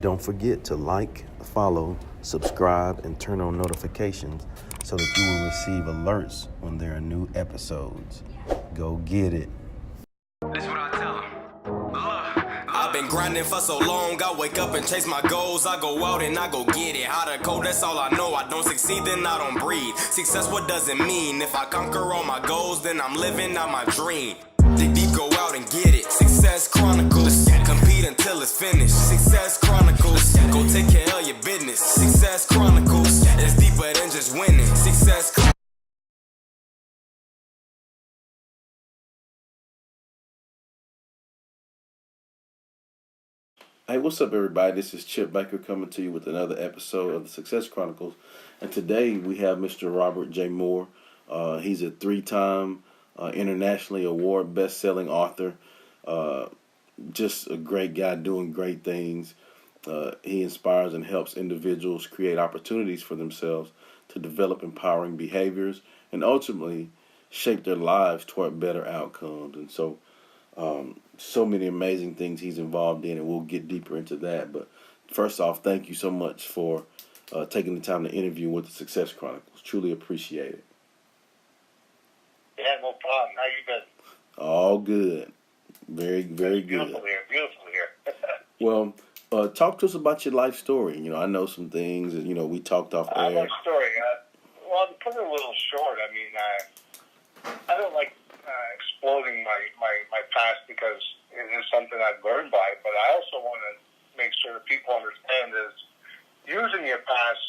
Don't forget to like, follow, subscribe, and turn on notifications so that you will receive alerts when there are new episodes. Go get it. That's what I tell them. I've been grinding for so long, I wake up and chase my goals. I go out and I go get it. How to code, that's all I know. I don't succeed, then I don't breathe. Success, what does it mean? If I conquer all my goals, then I'm living out my dream. Dig deep, go out and get it. Success Chronicles. Compete until it's finished. Success Chronicles. Go take care of your business. Success Chronicles. It's deeper than just winning. Success Chronicles. Hey, what's up, everybody? This is Chip Baker coming to you with another episode of the Success Chronicles. And today we have Mr. Robert J. Moore. He's a three-time internationally award best-selling author. Just a great guy doing great things. He inspires and helps individuals create opportunities for themselves to develop empowering behaviors and ultimately shape their lives toward better outcomes. And so many amazing things he's involved in, and we'll get deeper into that. But first off, thank you so much for taking the time to interview with the Success Chronicles. Truly appreciate it. Yeah, no problem. How you been? All good. Very, very good. Beautiful here. Well, talk to us about your life story. You know, I know some things, and, we talked off air. My story. Well, to put it a little short, I mean, I don't like exploding my past because it is something I've learned by, but I also want to make sure that people understand is using your past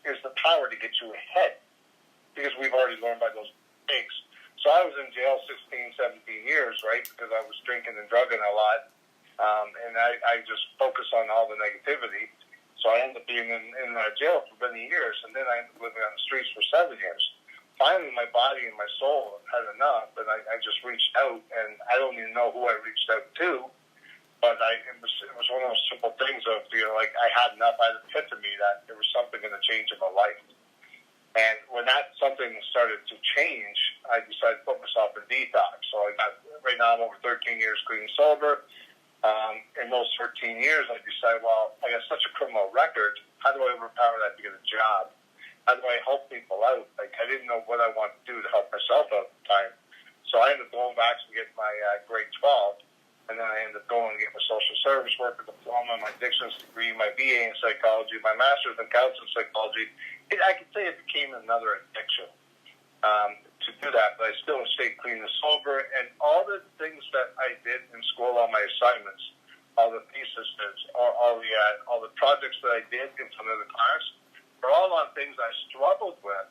is the power to get you ahead, because we've already learned by those mistakes. So I was in jail 16, 17 years, right, because I was drinking and drugging a lot, and I just focused on all the negativity. So I ended up being in jail for many years, and then I ended up living on the streets for 7 years. Finally, my body and my soul had enough, and I just reached out, and I don't even know who I reached out to, but it was one of those simple things of, like I had enough. I had an epiphany that there was something going to change in my life. And when that something started to change, I decided to put myself in detox. So right now I'm over 13 years clean and sober. In those 13 years, I decided, well, I got such a criminal record. How do I overpower that to get a job? How do I help people out? Like, I didn't know what I wanted to do to help myself out at the time. So I ended up going back to get my grade 12, and then I ended up going to get my social service worker diploma, my addictions degree, my BA in psychology, my master's in counseling psychology. I could say it became another addiction to do that, but I still stayed clean and sober. And all the things that I did in school, all my assignments, all the theses, all the projects that I did in front of the class, were all on things I struggled with.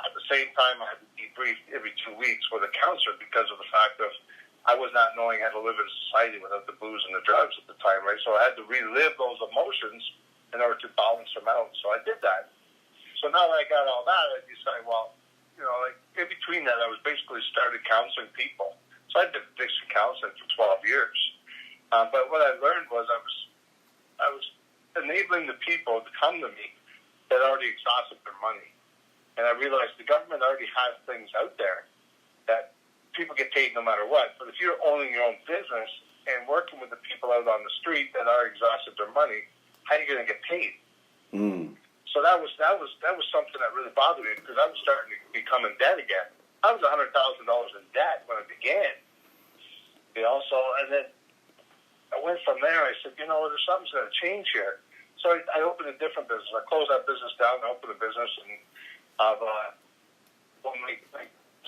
At the same time, I had to debrief every 2 weeks with a counselor because of the fact of I was not knowing how to live in society without the booze and the drugs at the time, right? So I had to relive those emotions in order to balance them out. So I did that. So now that I got all that, I decided, well, like in between that, I was basically started counseling people. So I did addiction counseling for 12 years. But what I learned was I was enabling the people to come to me that already exhausted their money. And I realized the government already has things out there that people get paid no matter what. But if you're owning your own business and working with the people out on the street that are exhausted their money, how are you going to get paid? So that was something that really bothered me, because I was starting to become in debt again. I was $100,000 in debt when I began. And then I went from there. I said, there's something's going to change here. So I opened a different business. I closed that business down and opened a business and of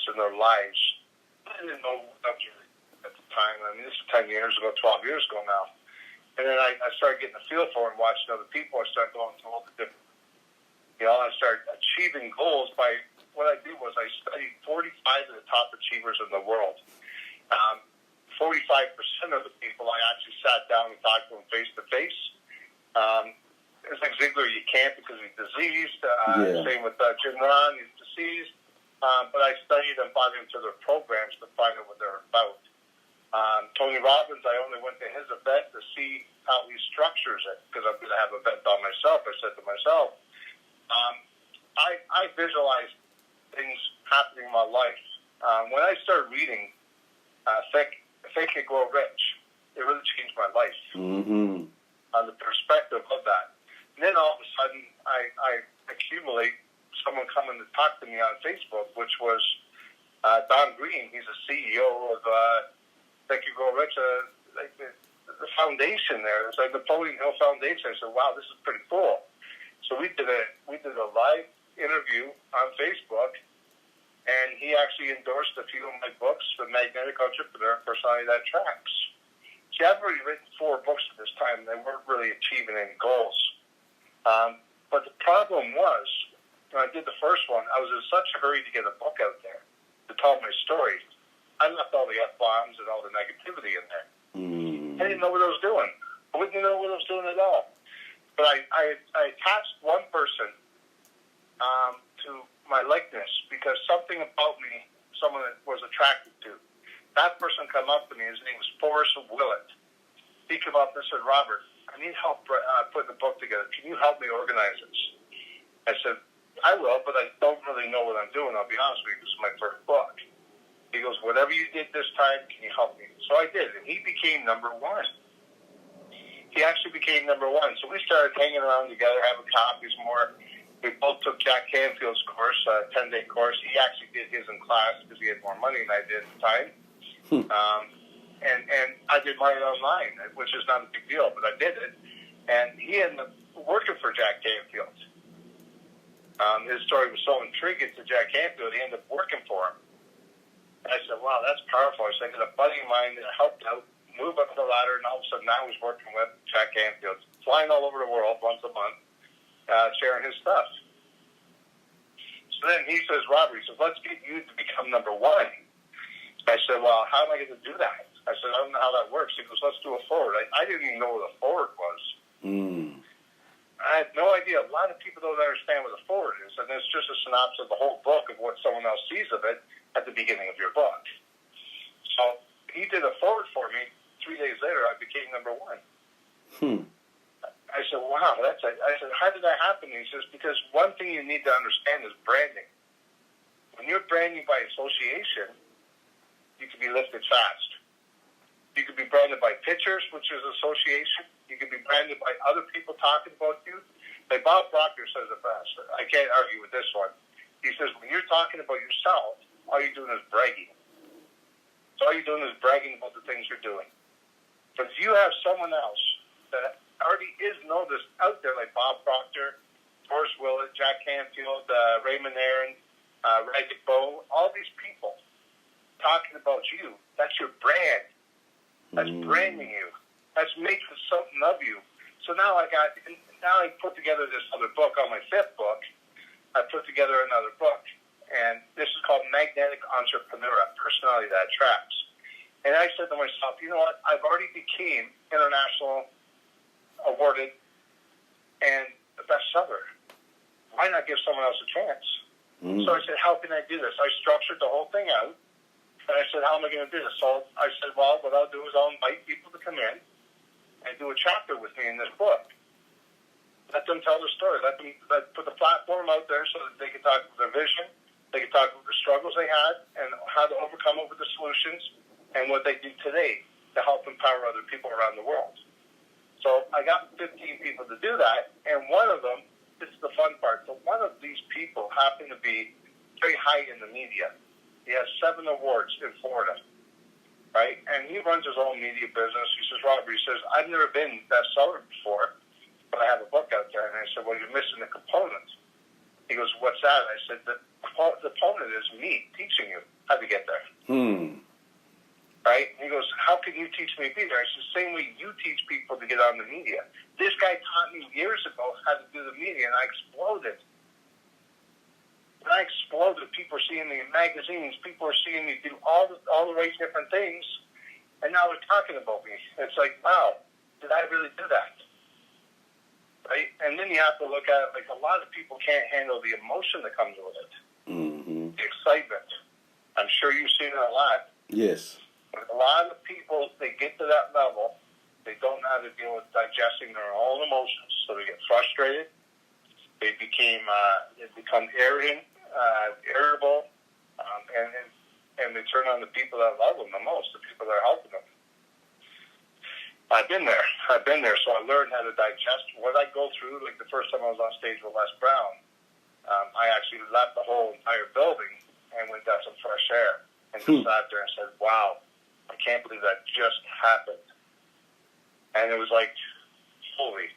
in their lives. I didn't know at the time. I mean, this is 10 years ago, 12 years ago now. And then I started getting a feel for it and watching other people. I started going through all the different, I started achieving goals by, what I did was I studied 45 of the top achievers in the world. 45% of the people I actually sat down and talked to them face to face. It's like Ziegler, you can't because he's diseased. Same with Jim Ron, he's deceased. But I studied and bought into their programs to find out what they're about. Tony Robbins, I only went to his event to see how he structures it, because I'm going to have an event on myself. I said to myself, I visualized things happening in my life. When I started reading Think and Grow Rich, it really changed my life. On the perspective of Facebook, which was Don Green. He's a CEO of Think You Grow Rich, like the foundation there. It's like the Napoleon Hill Foundation. I said, wow, this is pretty cool. So we did a live interview on Facebook, and he actually endorsed a few of my books, The Magnetic Entrepreneur, Personality That Attracts. See, I've already written 4 books at this time, and they weren't really achieving any goals. But the problem was, when I did the first one, I was in such a hurry to get a book out there to tell my story. I left all the F-bombs and all the negativity in there. I didn't know what I was doing. I wouldn't know what I was doing at all. But I attached one person to my likeness because something about me, someone that was attracted to. That person come up to me, his name was Forrest Willett. He came up and said, Robert, I need help putting the book together. Can you help me organize this? I said, I will, but I don't really know what I'm doing. I'll be honest with you. This is my first book. He goes, whatever you did this time, can you help me? So I did, and he became number 1. He actually became number 1. So we started hanging around together, having coffees more. We both took Jack Canfield's course, a 10-day course. He actually did his in class because he had more money than I did at the time. And I did mine online, which is not a big deal, but I did it. And he ended up working for Jack Canfield. His story was so intriguing to Jack Canfield, he ended up working for him. And I said, wow, that's powerful. I said, I got a buddy of mine that helped out, move up the ladder, and all of a sudden now he's working with Jack Canfield, flying all over the world once a month, sharing his stuff. So then he says, Robert, he says, let's get you to become number 1. I said, well, how am I going to do that? I said, I don't know how that works. He goes, let's do a forward. I didn't even know what a forward was. I had no idea. A lot of people don't understand what a forward is, and it's just a synopsis of the whole book of what someone else sees of it at the beginning of your book. So he did a forward for me. 3 days later, I became number 1. I said, wow, that's it. I said, how did that happen? He says, because one thing you need to understand is branding. When you're branding by association, you can be lifted fast. You can be branded by pictures, which is association. You can be branded by other people talking about you. Like Bob Proctor says it best. I can't argue with this one. He says, when you're talking about yourself, all you're doing is bragging. So all you're doing is bragging about the things you're doing. But if you have someone else that already is noticed out there, like Bob Proctor, Forrest Willett, Jack Canfield, Raymond Aaron, Ragged Bo, all these people talking about you, that's your brand. That's branding you. That's making something of you. So now I put together this other book on my 5th book. I put together another book, and this is called Magnetic Entrepreneur, a Personality That Attracts. And I said to myself, you know what? I've already became international awarded and a bestseller. Why not give someone else a chance? So I said, how can I do this? I structured the whole thing out. And I said, how am I going to do this? So I said, well, what I'll do is I'll invite people to come in and do a chapter with me in this book. Let them tell their story. Let put the platform out there so that they can talk about their vision, they can talk about the struggles they had, and how to overcome over the solutions, and what they do today to help empower other people around the world. So I got 15 people to do that, and one of them, this is the fun part, so one of these people happened to be very high in the media. He has 7 awards in Florida, right? And he runs his own media business. He says, Robert, he says, I've never been bestseller before, but I have a book out there. And I said, well, you're missing the component. He goes, what's that? I said, the component is me teaching you how to get there. Right? And he goes, how can you teach me to be there? I said, the same way you teach people to get on the media. This guy taught me years ago how to do the media, and I exploded. When I exploded, people are seeing me in magazines. People are seeing me do all the right different things, and now they're talking about me. It's like, wow, did I really do that? Right? And then you have to look at it like a lot of people can't handle the emotion that comes with it. The excitement. I'm sure you've seen it a lot. Yes. But a lot of people, they get to that level, they don't know how to deal with digesting their own emotions, so they get frustrated. They become arrogant, irritable, and they turn on the people that love them the most, the people that are helping them. I've been there, so I learned how to digest what I go through. Like the first time I was on stage with Les Brown, I actually left the whole entire building and went got some fresh air and just sat there and said, wow, I can't believe that just happened. And it was like, holy.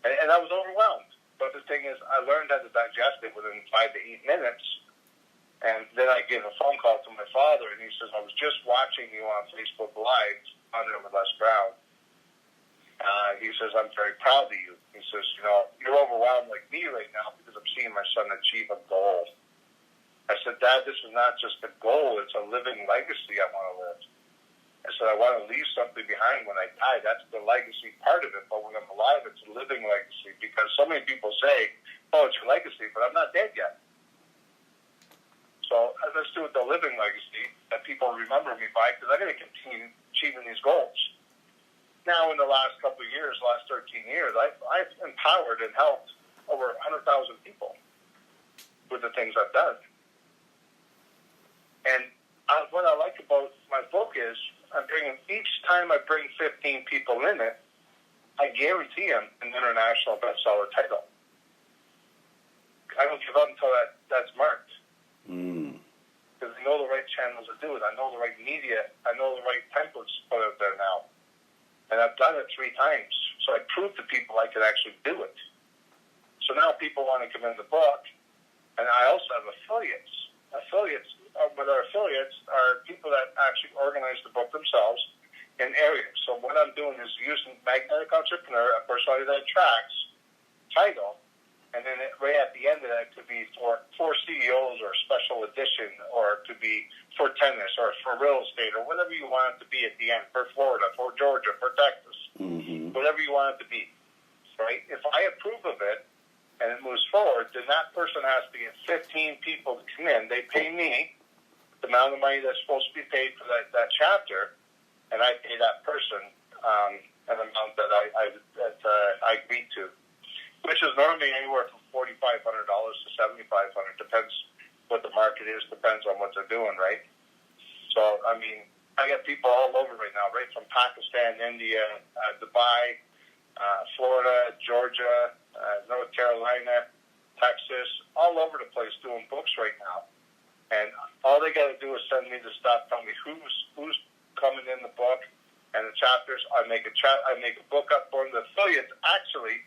And I was overwhelmed. But the thing is, I learned how to digest it within 5 to 8 minutes. And then I gave a phone call to my father, and he says, I was just watching you on Facebook Live on there with Les Brown. He says, I'm very proud of you. He says, you know, you're overwhelmed like me right now because I'm seeing my son achieve a goal. I said, Dad, this is not just a goal. It's a living legacy I want to live. I said, I want to leave something behind when I die. That's the legacy part of it. But when I'm alive, it's a living legacy because so many people say, oh, it's your legacy, but I'm not dead yet. So let's do it the living legacy that people remember me by because I'm going to continue achieving these goals. Now, in the last couple of years, last 13 years, I've empowered and helped over 100,000 people with the things I've done. And what I like about my book is each time I bring 15 people in it, I guarantee them an international bestseller title. I don't give up until that's marked. Because I know the right channels to do it. I know the right media. I know the right templates to put out there now. And I've done it 3 times. So I proved to people I could actually do it. So now people want to come in the book. And I also have affiliates. But our affiliates are people that actually organize the book themselves in areas. So what I'm doing is using Magnetic Entrepreneur, a personality that attracts title. And then right at the end of that, it could be for CEOs or special edition, or it could be for tennis or for real estate or whatever you want it to be at the end, for Florida, for Georgia, for Texas, whatever you want it to be, right? If I approve of it and it moves forward, then that person has to get 15 people to come in. They pay me the amount of money that's supposed to be paid for that chapter, and I pay that person an amount that I agreed to, which is normally anywhere from $4,500 to $7,500. Depends what the market is, depends on what they're doing, right? So, I mean, I got people all over right now, right from Pakistan, India, Dubai, Florida, Georgia, North Carolina, Texas, all over the place doing books right now. And all they got to do is send me the stuff, tell me who's coming in the book and the chapters. I make a book up for them. The affiliates actually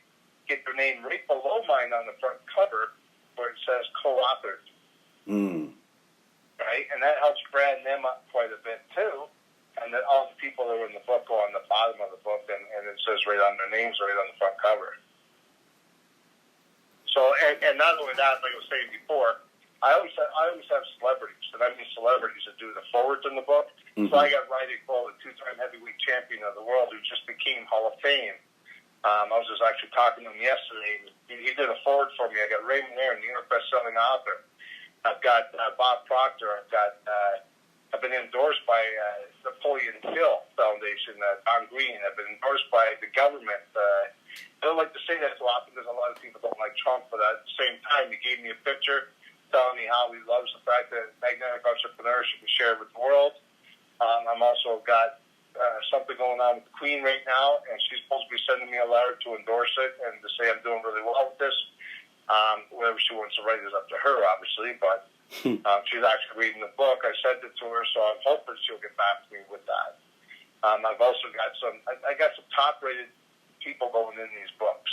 get their name right below mine on the front cover where it says co-authored. Right? And that helps brand them up quite a bit too. And then all the people that are in the book go on the bottom of the book and it says right on their names right on the front cover. So, and not only that, like I was saying before, I always have celebrities, and I mean celebrities that do the forwards in the book. So I got Riley Cole, the 2-time heavyweight champion of the world, who just became Hall of Fame. I was just actually talking to him yesterday. He did a forward for me. I got Raymond Aaron, New York best-selling author. I've got Bob Proctor. I've been endorsed by Napoleon Hill Foundation, Don Green. I've been endorsed by the government. I don't like to say that too often because a lot of people don't like Trump, but at the same time, he gave me a picture telling me how he loves the fact that Magnetic Entrepreneur should be shared with the world. I'm also got something going on with the Queen right now, and she's supposed to be sending me a letter to endorse it and to say I'm doing really well with this. Whatever she wants to write is up to her, obviously, but she's actually reading the book. I sent it to her, so I'm hoping she'll get back to me with that. I've also got some top-rated people going in these books.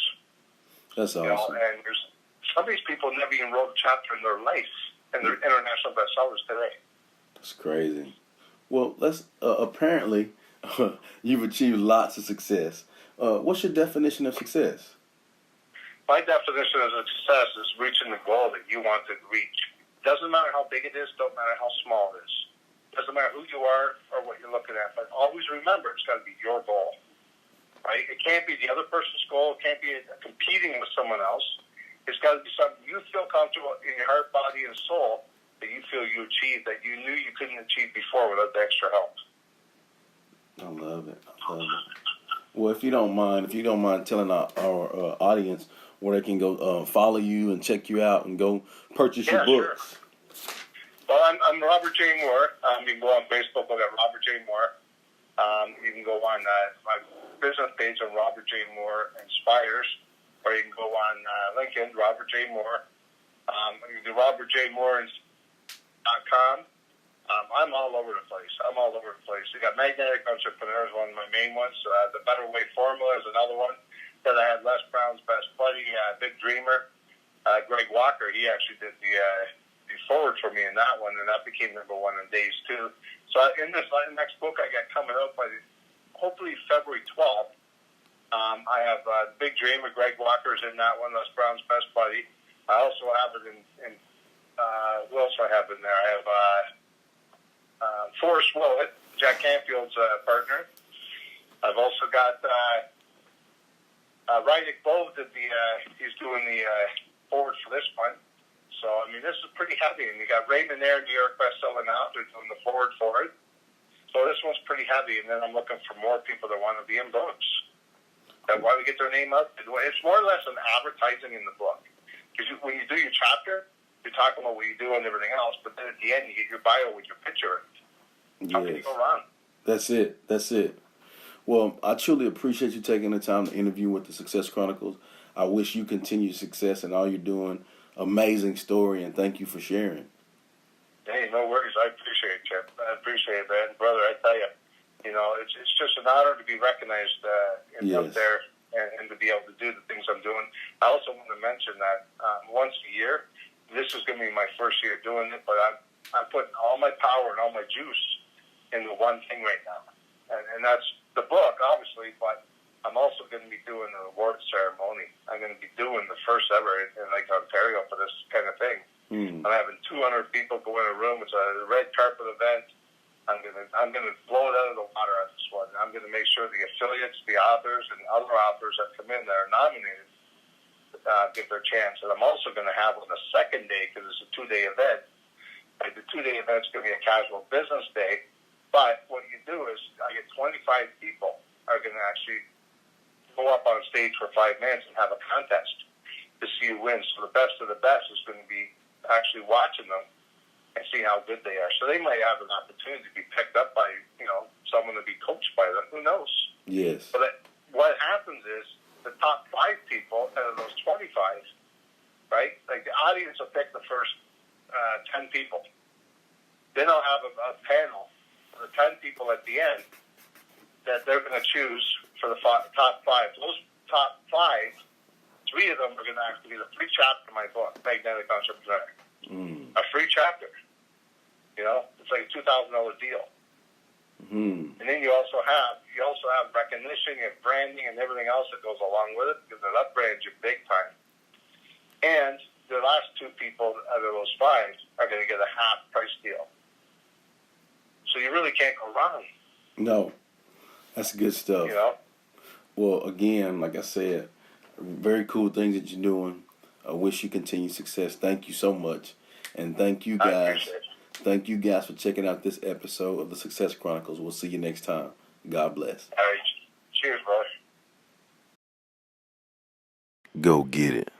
That's awesome. And some of these people never even wrote a chapter in their life, and they're international bestsellers today. That's crazy. Well, apparently you've achieved lots of success. What's your definition of success? My definition of success is reaching the goal that you want to reach. Doesn't matter how big it is, don't matter how small it is. Doesn't matter who you are or what you're looking at, but always remember it's got to be your goal. Right? It can't be the other person's goal. It can't be competing with someone else. It's got to be something you feel comfortable in your heart, body, and soul that you feel you achieved that you knew you couldn't achieve before without the extra help. I love it. Well, if you don't mind telling our audience where they can go follow you and check you out and go purchase your books. Sure. Well, I'm Robert J. Moore. You can go on Facebook, look at Robert J. Moore. You can go on my business page on Robert J. Moore Inspires, or you can go on LinkedIn, Robert J. Moore. You can do robertjmoore.com. I'm all over the place. You got Magnetic Entrepreneurs, one of my main ones. The Better Way Formula is another one that I had Les Brown's best buddy, Big Dreamer, Greg Walker. He actually did the forward for me in that one, and that became #1 in days too. So in this next book I got coming out by hopefully February 12th, I have Big Dreamer, Greg Walker's in that one, Les Brown's best buddy. I also have it in who else do I have in there? I have Forrest Willett, Jack Canfield's partner. I've also got Rydick Bove did he's doing the forward for this one. So, I mean, this is pretty heavy. And you got Raymond Air, New York bestselling out. They're doing the forward for it. So this one's pretty heavy. And then I'm looking for more people that want to be in books, that want to get their name out. It's more or less an advertising in the book. Because when you do your chapter, you're talking about what you do and everything else. But then at the end, you get your bio with your picture. How can you go wrong? That's it. Well, I truly appreciate you taking the time to interview with the Success Chronicles. I wish you continued success in all you're doing. Amazing story, and thank you for sharing. Hey, no worries. I appreciate it, Chip. I appreciate it, man. Brother, I tell you, it's just an honor to be recognized up there and to be able to do the things I'm doing. I also want to mention that once a year, this is going to be my first year doing it, but I'm putting all my power and all my juice into one thing right now, and that's the book, obviously, but I'm also going to be doing an award ceremony. I'm going to be doing the first ever in Lake Ontario for this kind of thing. I'm having 200 people go in a room. It's a red carpet event. I'm gonna blow it out of the water on this one. I'm going to make sure the affiliates, the authors, and other authors that come in that are nominated get their chance. And I'm also going to have on the second day, because it's a 2-day event. Like the 2-day event's going to be a casual business day. But what you do is I get 25 people are going to actually go up on stage for 5 minutes and have a contest to see who wins. So the best of the best is going to be actually watching them and seeing how good they are. So they might have an opportunity to be picked up by, someone to be coached by them. Who knows? Yes. But what happens is the top 5 people out of those 25, right? Like the audience will pick the first 10 people. Then I'll have a panel for the 10 people at the end that they're going to choose for the top 5. Those top 5, 3 of them are going to actually be the free chapter of my book, Magnetic Entrepreneur. A free chapter. It's like a $2,000 deal. And then you also have recognition and branding and everything else that goes along with it, because that brands you big time. And the last 2 people out of those 5 are going to get a half price deal. So you really can't go wrong. No, that's good stuff. Well, again, like I said, very cool things that you're doing. I wish you continued success. Thank you so much. And thank you guys. Thank you guys for checking out this episode of the Success Chronicles. We'll see you next time. God bless. All right. Cheers, brother. Go get it.